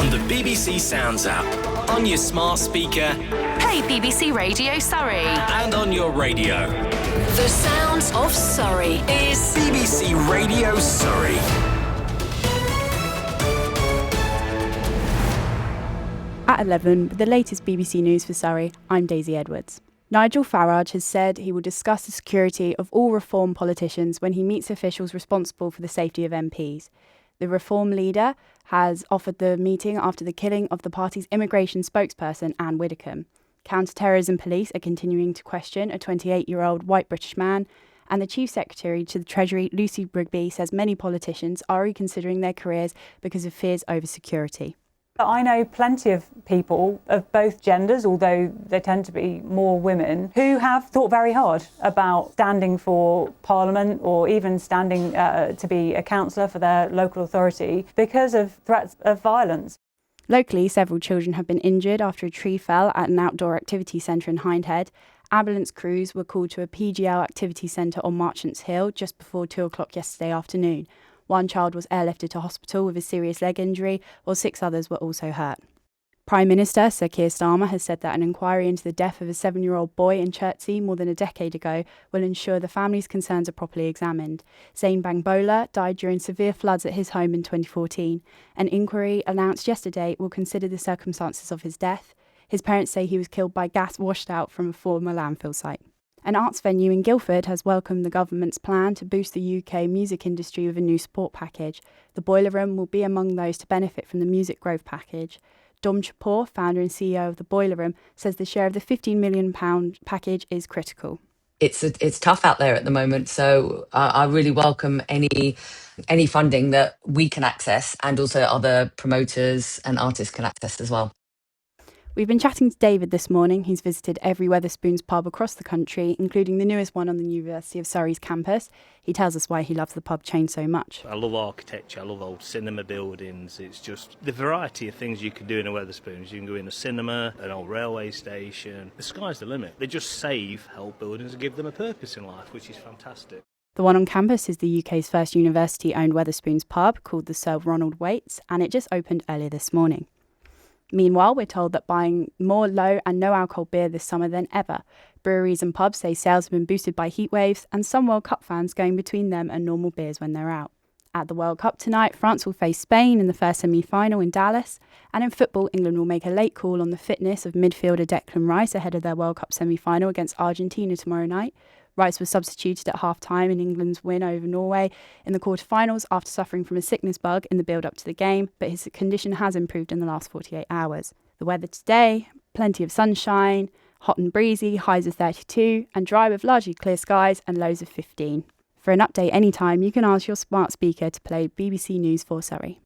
on the BBC Sounds app, on your smart speaker, Play BBC Radio Surrey. and on your radio. The sounds of Surrey is BBC Radio Surrey. At 11, with the latest BBC News for Surrey, I'm Daisy Edwards. Nigel Farage has said he will discuss the security of all Reform politicians when he meets officials responsible for the safety of MPs. The Reform leader has offered the meeting after the killing of the party's immigration spokesperson, Anne Widdecombe. Counter-terrorism police are continuing to question a 28-year-old white British man, and the Chief Secretary to the Treasury, Lucy Rigby, says many politicians are reconsidering their careers because of fears over security. I know plenty of people of both genders, although they tend to be more women, who have thought very hard about standing for Parliament or even standing to be a councillor for their local authority because of threats of violence. Locally, several children have been injured after a tree fell at an outdoor activity centre in Hindhead. Ambulance crews were called to a PGL activity centre on Marchants Hill just before 2 o'clock yesterday afternoon. One child was airlifted to hospital with a serious leg injury, while 6 others were also hurt. Prime Minister Sir Keir Starmer has said that an inquiry into the death of a 7-year-old boy in Chertsey more than a decade ago will ensure the family's concerns are properly examined. Zane Bangbola died during severe floods at his home in 2014. An inquiry announced yesterday will consider the circumstances of his death. His parents say he was killed by gas washed out from a former landfill site. An arts venue in Guildford has welcomed the government's plan to boost the UK music industry with a new support package. The Boiler Room will be among those to benefit from the Music Growth package. Dom Chapour, founder and CEO of the Boiler Room, says the share of the £15 million package is critical. It's tough out there at the moment, so I really welcome any funding that we can access and also other promoters and artists can access as well. We've been chatting to David this morning. He's visited every Wetherspoons pub across the country, including the newest one on the University of Surrey's campus. He tells us why he loves the pub chain so much. I love architecture, I love old cinema buildings. It's just the variety of things you can do in a Wetherspoons. You can go in a cinema, an old railway station. The sky's the limit. They just save old buildings and give them a purpose in life, which is fantastic. The one on campus is the UK's first university-owned Wetherspoons pub called the Sir Ronald Waits, and it just opened earlier this morning. Meanwhile, we're told that buying more low and no alcohol beer this summer than ever. Breweries and pubs say sales have been boosted by heat waves and some World Cup fans going between them and normal beers when they're out. At the World Cup tonight, France will face Spain in the first semi-final in Dallas. And in football, England will make a late call on the fitness of midfielder Declan Rice ahead of their World Cup semi-final against Argentina tomorrow night. Rice was substituted at half-time in England's win over Norway in the quarter-finals after suffering from a sickness bug in the build-up to the game, but his condition has improved in the last 48 hours. The weather today, plenty of sunshine, hot and breezy, highs of 32, and dry with largely clear skies and lows of 15. For an update anytime, you can ask your smart speaker to play BBC News for Surrey.